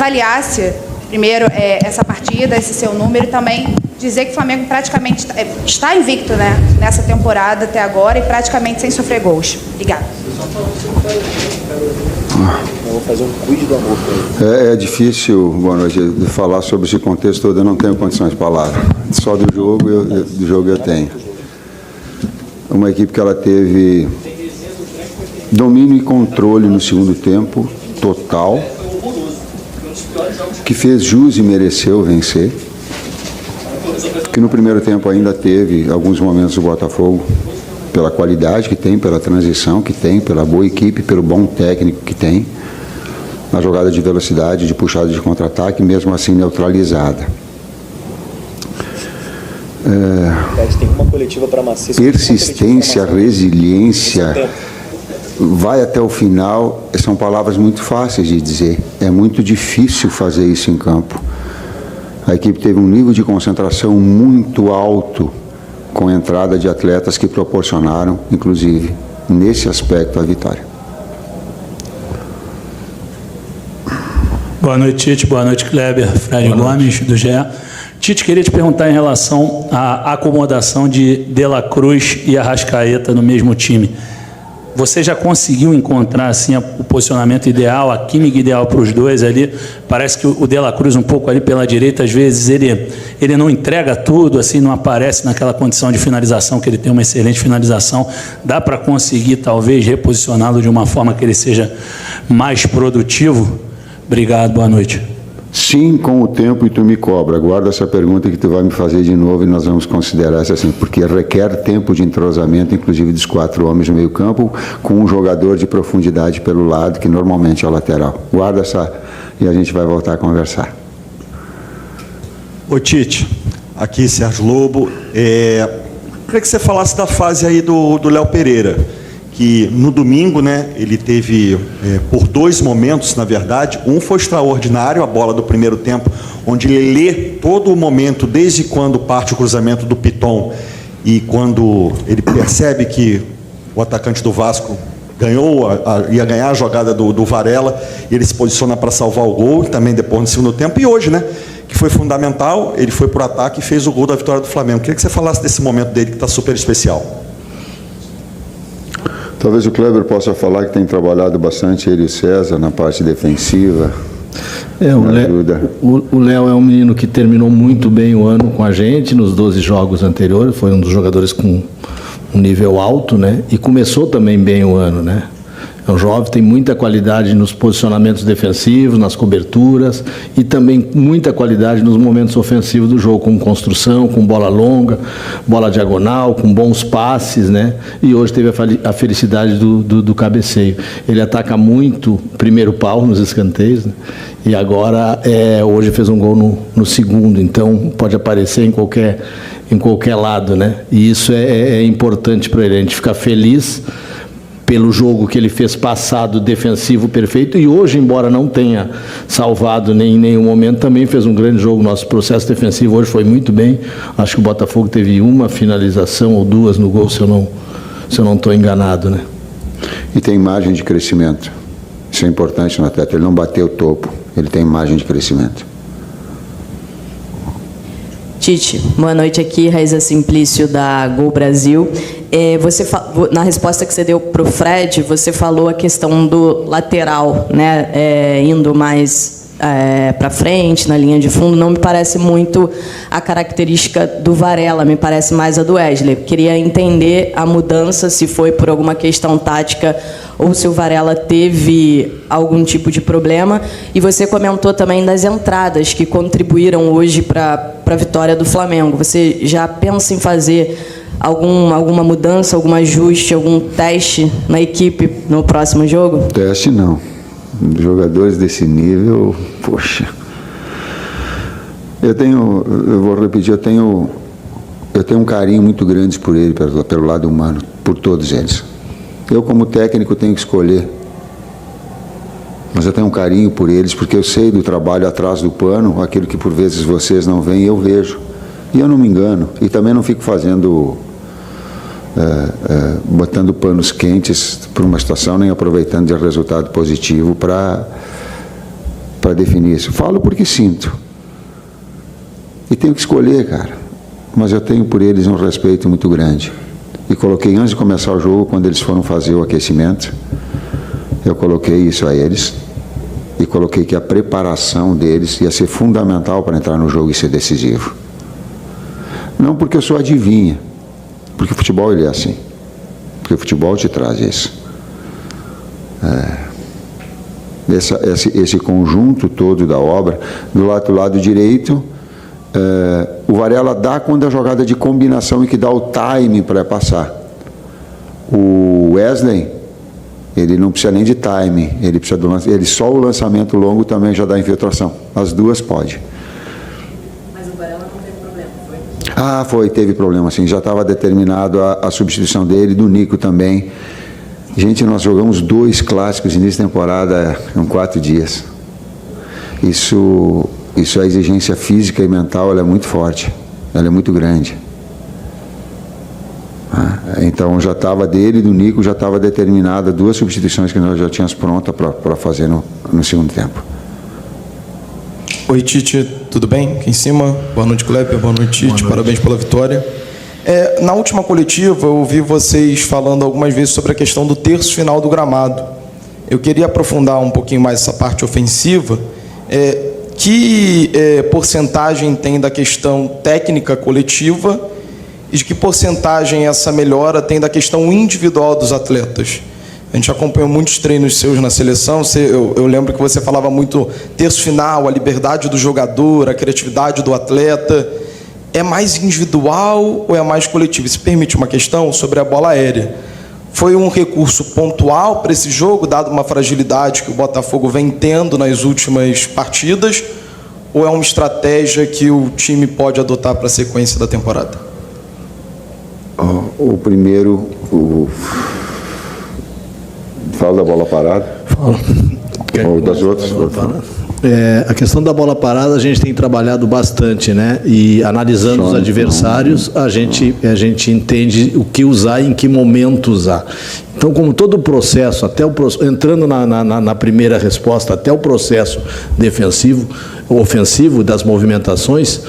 avaliasse, primeiro, essa partida, esse seu número, e também dizer que o Flamengo praticamente está invicto, né, nessa temporada até agora e praticamente sem sofrer gols. Obrigada. Eu vou fazer um quiz do amor para ele. É difícil, boa noite, de falar sobre esse contexto todo, eu não tenho condições de palavra. Só do jogo eu tenho. Uma equipe que ela teve domínio e controle no segundo tempo, total, que fez jus e mereceu vencer, que no primeiro tempo ainda teve alguns momentos do Botafogo, pela qualidade que tem, pela transição que tem, pela boa equipe, pelo bom técnico que tem, na jogada de velocidade, de puxada de contra-ataque, mesmo assim neutralizada. Tem uma coletiva para Maciço. Persistência, resiliência, vai até o final, são palavras muito fáceis de dizer. É muito difícil fazer isso em campo. A equipe teve um nível de concentração muito alto, com a entrada de atletas que proporcionaram, inclusive, nesse aspecto, a vitória. Boa noite, Tite. Boa noite, Kleber. Fred Gomes, do GE. Tite, queria te perguntar em relação à acomodação de la Cruz e Arrascaeta no mesmo time. Você já conseguiu encontrar assim, o posicionamento ideal, a química ideal para os dois ali? Parece que o De La Cruz um pouco ali pela direita, às vezes ele não entrega tudo, assim, não aparece naquela condição de finalização, que ele tem uma excelente finalização. Dá para conseguir, talvez, reposicioná-lo de uma forma que ele seja mais produtivo? Obrigado, boa noite. Sim, com o tempo, e tu me cobra. Guarda essa pergunta que tu vai me fazer de novo e nós vamos considerar essa assim, porque requer tempo de entrosamento, inclusive dos 4 homens no meio campo, com um jogador de profundidade pelo lado, que normalmente é o lateral. Guarda essa e a gente vai voltar a conversar. Ô Tite, aqui Sérgio Lobo. Queria que você falasse da fase aí do Léo Pereira, que no domingo, né, ele teve, por 2 momentos, na verdade, um foi extraordinário, a bola do primeiro tempo, onde ele lê todo o momento, desde quando parte o cruzamento do Piton e quando ele percebe que o atacante do Vasco ia ganhar a jogada do Varela, e ele se posiciona para salvar o gol, também depois no segundo tempo, e hoje, né, que foi fundamental, ele foi para o ataque e fez o gol da vitória do Flamengo. Queria que você falasse desse momento dele, que está super especial. Talvez o Kleber possa falar que tem trabalhado bastante ele e o César na parte defensiva. O Léo é um menino que terminou muito bem o ano com a gente nos 12 jogos anteriores, foi um dos jogadores com um nível alto, né? E começou também bem o ano, né? É um jovem, tem muita qualidade nos posicionamentos defensivos, nas coberturas, e também muita qualidade nos momentos ofensivos do jogo, com construção, com bola longa, bola diagonal, com bons passes, né? E hoje teve a felicidade do cabeceio. Ele ataca muito primeiro pau nos escanteios, né? E agora, hoje fez um gol no segundo, então pode aparecer em qualquer lado, né? E isso é importante para ele, a gente ficar feliz pelo jogo que ele fez passado, defensivo perfeito, e hoje, embora não tenha salvado em nenhum momento, também fez um grande jogo. Nosso processo defensivo hoje foi muito bem. Acho que o Botafogo teve uma finalização ou 2 no gol, se eu não estou enganado, né? E tem margem de crescimento. Isso é importante no atleta. Ele não bateu o topo, ele tem margem de crescimento. Tite, boa noite aqui, Raíza Simplício da Gol Brasil. Na resposta que você deu para o Fred, você falou a questão do lateral, né, indo mais para frente, na linha de fundo. Não me parece muito a característica do Varela, me parece mais a do Wesley. Queria entender a mudança, se foi por alguma questão tática ou se o Varela teve algum tipo de problema. E você comentou também das entradas que contribuíram hoje para a vitória do Flamengo. Você já pensa em fazer alguma mudança, algum ajuste, algum teste na equipe no próximo jogo? Teste não. Jogadores desse nível, poxa. Eu vou repetir, eu tenho um carinho muito grande por ele, pelo lado humano, por todos eles. Eu, como técnico, tenho que escolher. Mas eu tenho um carinho por eles, porque eu sei do trabalho atrás do pano, aquilo que por vezes vocês não veem, eu vejo. E eu não me engano. E também não fico botando panos quentes por uma situação, nem aproveitando de resultado positivo para para definir isso. Falo porque sinto. E tenho que escolher, cara. Mas eu tenho por eles um respeito muito grande. E coloquei antes de começar o jogo, quando eles foram fazer o aquecimento, eu coloquei isso a eles. E coloquei que a preparação deles ia ser fundamental para entrar no jogo e ser decisivo. Não porque eu sou adivinha, porque o futebol ele é assim. Porque o futebol te traz isso. Esse conjunto todo da obra, do lado direito, o Varela dá quando a jogada de combinação e que dá o timing para passar. O Wesley, ele não precisa nem de timing, ele precisa só o lançamento longo também já dá infiltração. As duas pode. Mas o Varela não teve problema, foi? Teve problema sim, já estava determinado a substituição dele, do Nico também. Gente, nós jogamos 2 clássicos início de temporada em 4 dias. Isso a exigência física e mental, ela é muito forte, ela é muito grande. Então já estava dele e do Nico, já estava determinada 2 substituições que nós já tínhamos pronta para fazer no segundo tempo. Oi, Tite, tudo bem? Aqui em cima. Boa noite, Kleber. Boa noite, Tite. Boa noite. Parabéns pela vitória. Na última coletiva, eu ouvi vocês falando algumas vezes sobre a questão do terço final do gramado. Eu queria aprofundar um pouquinho mais essa parte ofensiva. Que porcentagem tem da questão técnica coletiva e de que porcentagem essa melhora tem da questão individual dos atletas? A gente acompanhou muitos treinos seus na seleção, eu lembro que você falava muito terço final, a liberdade do jogador, a criatividade do atleta. É mais individual ou é mais coletivo? Se permite uma questão sobre a bola aérea. Foi um recurso pontual para esse jogo, dado uma fragilidade que o Botafogo vem tendo nas últimas partidas, ou é uma estratégia que o time pode adotar para a sequência da temporada? O primeiro, fala da bola parada. Fala. Ou das outras. A questão da bola parada a gente tem trabalhado bastante, né? E analisando os adversários, a gente entende o que usar e em que momento usar. Então, como todo o processo, entrando na primeira resposta, até o processo ofensivo das movimentações,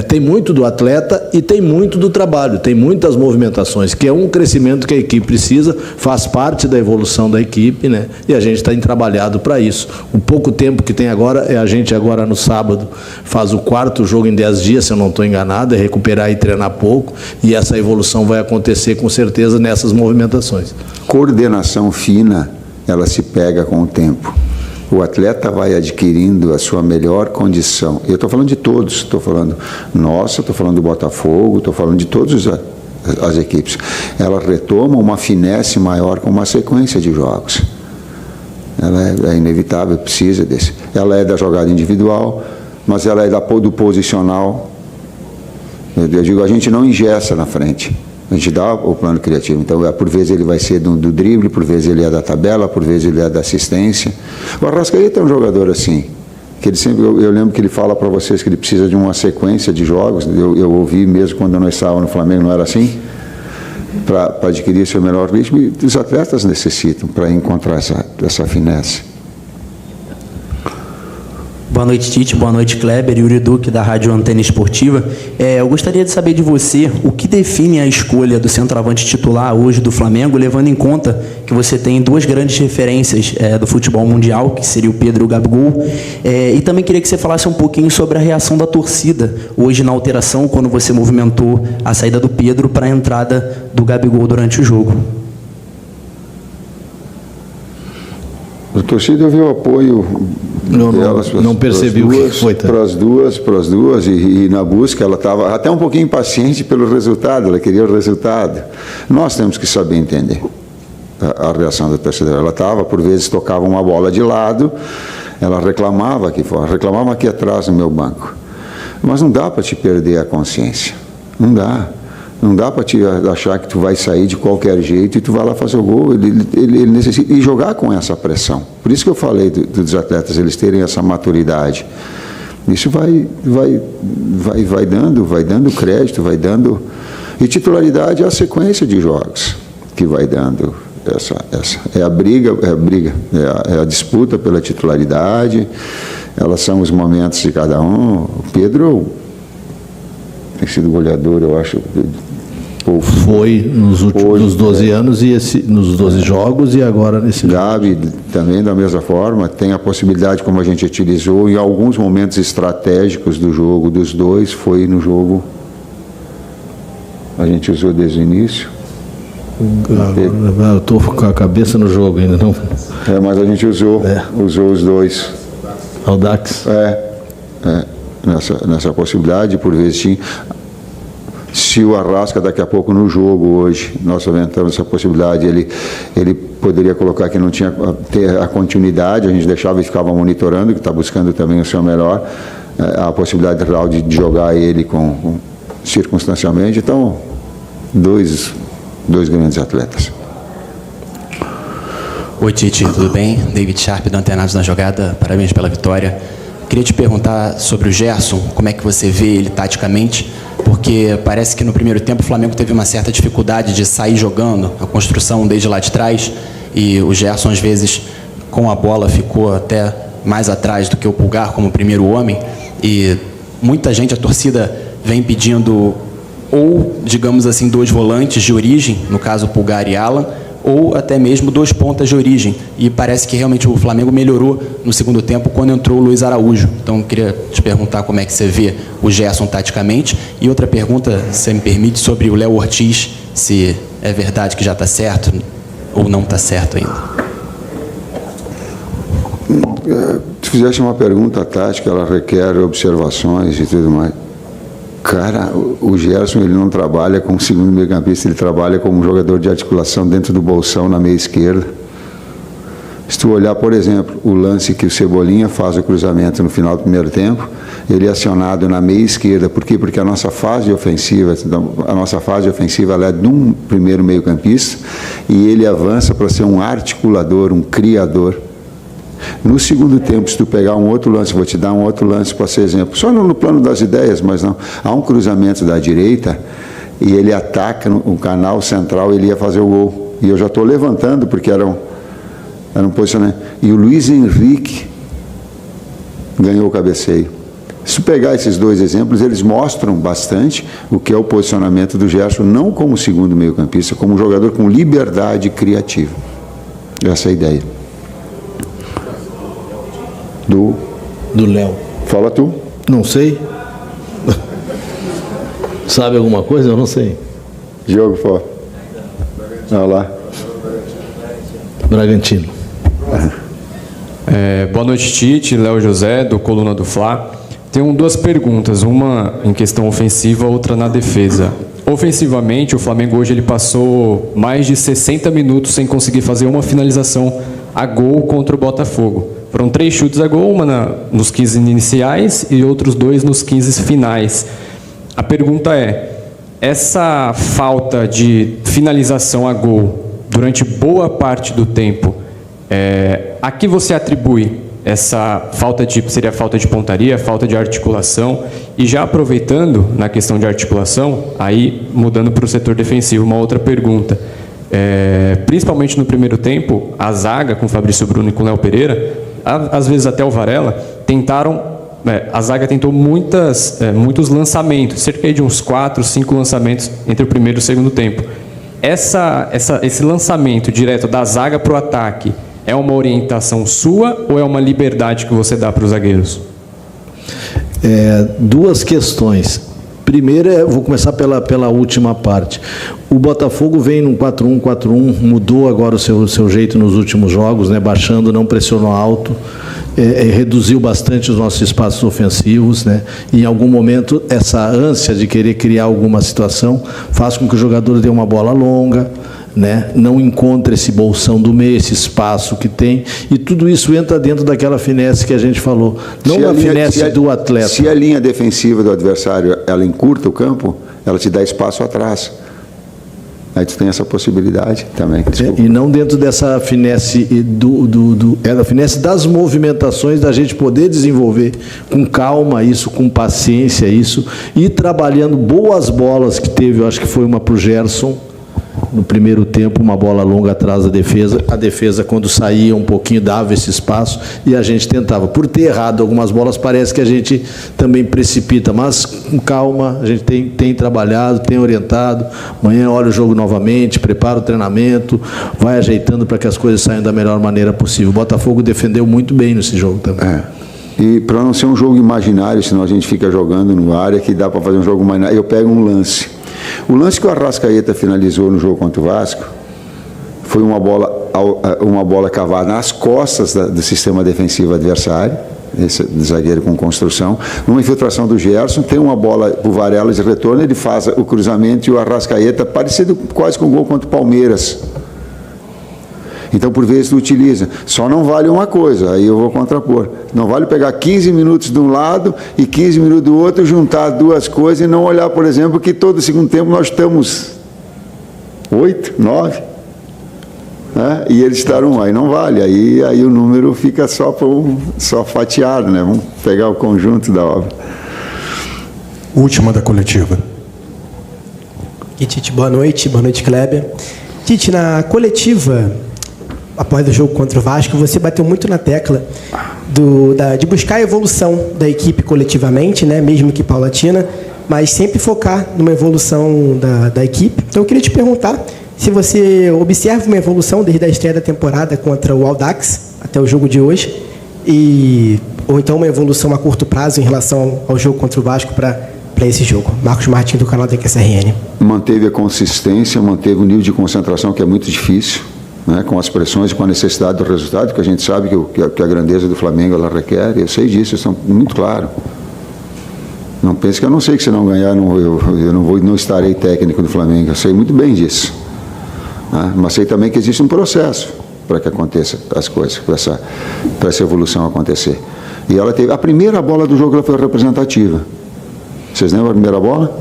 tem muito do atleta e tem muito do trabalho, tem muitas movimentações, que é um crescimento que a equipe precisa, faz parte da evolução da equipe, né? E a gente está trabalhado para isso. O pouco tempo que tem agora, a gente agora no sábado faz o 4º jogo em 10 dias, se eu não estou enganado, é recuperar e treinar pouco, e essa evolução vai acontecer com certeza nessas movimentações. Coordenação fina, ela se pega com o tempo. O atleta vai adquirindo a sua melhor condição. Eu estou falando de todos, estou falando nossa, estou falando do Botafogo, estou falando de todas as equipes. Ela retoma uma finesse maior com uma sequência de jogos. Ela é inevitável, precisa desse. Ela é da jogada individual, mas ela é do posicional. Eu digo, a gente não engessa na frente. A gente dá o plano criativo. Então, por vezes ele vai ser do drible, por vezes ele é da tabela, por vezes ele é da assistência. O Arrascaeta é um jogador assim, que ele sempre, eu lembro que ele fala para vocês que ele precisa de uma sequência de jogos. Eu ouvi mesmo quando nós estávamos no Flamengo, não era assim? Para adquirir seu melhor ritmo. E os atletas necessitam para encontrar essa finesse. Boa noite, Tite. Boa noite, Kleber. Yuri Duque, da Rádio Antena Esportiva. Eu gostaria de saber de você o que define a escolha do centroavante titular hoje do Flamengo, levando em conta que você tem 2 grandes referências do futebol mundial, que seria o Pedro e o Gabigol. E também queria que você falasse um pouquinho sobre a reação da torcida hoje na alteração, quando você movimentou a saída do Pedro para a entrada do Gabigol durante o jogo. A torcida viu o apoio delas, não percebi o que foi. Para as duas, e na busca ela estava até um pouquinho impaciente pelo resultado, ela queria o resultado. Nós temos que saber entender a reação da torcida. Ela estava, por vezes, tocava uma bola de lado, ela reclamava aqui fora, reclamava aqui atrás no meu banco. Mas não dá para te perder a consciência, não dá. Não dá para te achar que tu vai sair de qualquer jeito e tu vai lá fazer o gol. Ele necessita e jogar com essa pressão. Por isso que eu falei dos atletas, eles terem essa maturidade. Isso vai dando crédito, vai dando... E titularidade é a sequência de jogos que vai dando é a briga, é a disputa pela titularidade, elas são os momentos de cada um. O Pedro tem sido goleador, eu acho. Foi nos últimos 12 anos, e nos 12 jogos, e agora nesse Gabi também da mesma forma, tem a possibilidade, como a gente utilizou, em alguns momentos estratégicos do jogo dos dois, foi no jogo, a gente usou desde o início. Eu estou com a cabeça no jogo ainda, não? Mas a gente usou os dois. Audax? Nessa possibilidade, por vezes tinha. Se o Arrasca daqui a pouco no jogo hoje, nós aventamos essa possibilidade, ele poderia colocar que não tinha ter a continuidade, a gente deixava e ficava monitorando, que está buscando também o seu melhor, a possibilidade real de jogar ele circunstancialmente. Então, dois grandes atletas. Oi, Tite, tudo bem? David Sharp, do Antenados na Jogada, parabéns pela vitória. Queria te perguntar sobre o Gerson, como é que você vê ele taticamente, porque parece que no primeiro tempo o Flamengo teve uma certa dificuldade de sair jogando, a construção desde lá de trás, e o Gerson, às vezes, com a bola, ficou até mais atrás do que o Pulgar como primeiro homem, e muita gente, a torcida, vem pedindo ou, digamos assim, 2 volantes de origem, no caso Pulgar e Alan, ou até mesmo 2 pontas de origem. E parece que realmente o Flamengo melhorou no segundo tempo quando entrou o Luiz Araújo. Então, queria te perguntar como é que você vê o Gerson taticamente. E outra pergunta, se você me permite, sobre o Léo Ortiz, se é verdade que já está certo ou não está certo ainda. Se fizesse uma pergunta tática, ela requer observações e tudo mais. Cara, o Gerson, ele não trabalha como segundo meio-campista, ele trabalha como jogador de articulação dentro do bolsão na meia esquerda. Se tu olhar, por exemplo, o lance que o Cebolinha faz o cruzamento no final do primeiro tempo, ele é acionado na meia esquerda. Por quê? Porque a nossa fase ofensiva ela é de um primeiro meio-campista, e ele avança para ser um articulador, um criador. No segundo tempo, se tu pegar um outro lance, vou te dar um outro lance para ser exemplo, só no plano das ideias, mas não, há um cruzamento da direita e ele ataca no canal central, ele ia fazer o gol, e eu já estou levantando porque era um posicionamento, e o Luiz Henrique ganhou o cabeceio. Se tu pegar esses 2 exemplos, eles mostram bastante o que é o posicionamento do Gerson, não como segundo meio-campista, como um jogador com liberdade criativa. Essa é a ideia. Do Léo. Fala tu. Não sei. Sabe alguma coisa? Eu não sei. Jogo fora. Olha lá. Bragantino. Boa noite, Tite. Léo José, do Coluna do Fla. Tenho 2 perguntas, uma em questão ofensiva, outra na defesa. Ofensivamente, o Flamengo hoje ele passou mais de 60 minutos sem conseguir fazer uma finalização a gol contra o Botafogo. Foram 3 chutes a gol, uma nos 15 iniciais e outros 2 nos 15 finais. A pergunta é, essa falta de finalização a gol durante boa parte do tempo, a que você atribui essa falta seria falta de pontaria, falta de articulação? E já aproveitando na questão de articulação, aí mudando para o setor defensivo, uma outra pergunta. Principalmente no primeiro tempo, a zaga com Fabrício Bruno e com Léo Pereira, às vezes até o Varela, a zaga tentou muitos lançamentos, cerca de uns 4, 5 lançamentos entre o primeiro e o segundo tempo. Esse lançamento direto da zaga para o ataque é uma orientação sua ou é uma liberdade que você dá para os zagueiros? 2 questões. Primeiro, vou começar pela última parte. O Botafogo vem num 4-1-4-1, mudou agora o seu jeito nos últimos jogos, né? Baixando, não pressionou alto, reduziu bastante os nossos espaços ofensivos, né? E em algum momento, essa ânsia de querer criar alguma situação faz com que o jogador dê uma bola longa, né? Não encontre esse bolsão do meio, esse espaço que tem, e tudo isso entra dentro daquela finesse que a gente falou, não a finesse do atleta. Se a linha defensiva do adversário ela encurta o campo, ela te dá espaço atrás. Aí tu tem essa possibilidade também. E não dentro dessa finesse da finesse das movimentações, da gente poder desenvolver com calma isso, com paciência isso, e trabalhando boas bolas que teve, eu acho que foi uma para o Gerson, no primeiro tempo, uma bola longa atrás da defesa. A defesa, quando saía um pouquinho, dava esse espaço e a gente tentava. Por ter errado algumas bolas, parece que a gente também precipita, mas com calma, a gente tem trabalhado, tem orientado. Amanhã olha o jogo novamente, prepara o treinamento, vai ajeitando para que as coisas saiam da melhor maneira possível. O Botafogo defendeu muito bem nesse jogo também. E para não ser um jogo imaginário, senão a gente fica jogando no área, que dá para fazer um jogo imaginário, eu pego um lance. O lance que o Arrascaeta finalizou no jogo contra o Vasco foi uma bola cavada nas costas do sistema defensivo adversário, esse zagueiro com construção, numa infiltração do Gerson, tem uma bola para o Varela de retorno, ele faz o cruzamento e o Arrascaeta, parecido quase com o gol contra o Palmeiras. Então, por vezes, tu utiliza. Só não vale uma coisa, aí eu vou contrapor. Não vale pegar 15 minutos de um lado e 15 minutos do outro, juntar duas coisas e não olhar, por exemplo, que todo segundo tempo nós estamos 8, 9, né? E eles estarão aí. Não vale. Aí o número fica só fatiado, né? Vamos pegar o conjunto da obra. Última da coletiva. E Tite, boa noite, Kleber. Tite, na coletiva, após o jogo contra o Vasco, você bateu muito na tecla de buscar a evolução da equipe coletivamente, né, mesmo que paulatina, mas sempre focar numa evolução da equipe. Então eu queria te perguntar se você observa uma evolução desde a estreia da temporada contra o Audax até o jogo de hoje, ou então uma evolução a curto prazo em relação ao jogo contra o Vasco para esse jogo. Marcos Martins, do canal da QSRN. Manteve a consistência, manteve o nível de concentração, que é muito difícil, né, com as pressões e com a necessidade do resultado, que a gente sabe que a grandeza do Flamengo ela requer, eu sei disso, isso é muito claro. Não pense que eu não sei que se não ganhar, eu não estarei técnico do Flamengo, eu sei muito bem disso. Né, mas sei também que existe um processo para que aconteça as coisas, para essa evolução acontecer. E ela teve, a primeira bola do jogo ela foi representativa. Vocês lembram a primeira bola?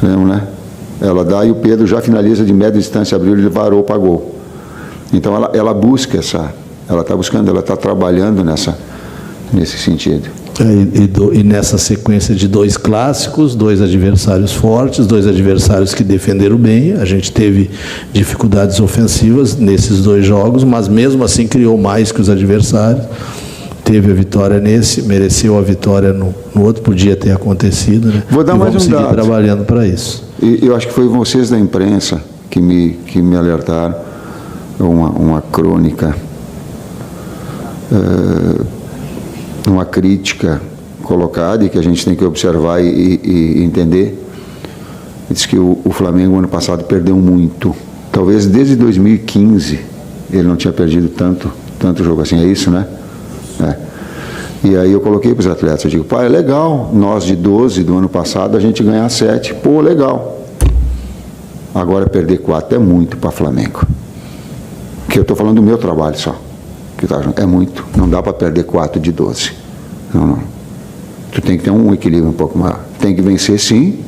Lembram, né? Ela dá e o Pedro já finaliza de média distância, abriu, ele varou para gol. Então ela busca ela está buscando, ela está trabalhando nesse sentido. E nessa sequência de 2 clássicos, 2 adversários fortes, 2 adversários que defenderam bem, a gente teve dificuldades ofensivas nesses 2 jogos, mas mesmo assim criou mais que os adversários. Teve a vitória nesse, mereceu a vitória no outro, podia ter acontecido, né? Vou dar mais um dado. Vamos seguir trabalhando para isso. E eu acho que foi vocês da imprensa que me alertaram, uma crônica, uma crítica colocada e que a gente tem que observar e entender. Diz que o Flamengo ano passado perdeu muito. Talvez desde 2015 ele não tinha perdido tanto jogo assim, é isso, né? E aí eu coloquei para os atletas, eu digo, pai, é legal, nós de 12 do ano passado a gente ganhar 7, pô, legal. Agora perder 4 é muito para Flamengo. Porque eu estou falando do meu trabalho só. É muito, não dá para perder 4 de 12. Não. Tu tem que ter um equilíbrio um pouco maior. Tem que vencer sim,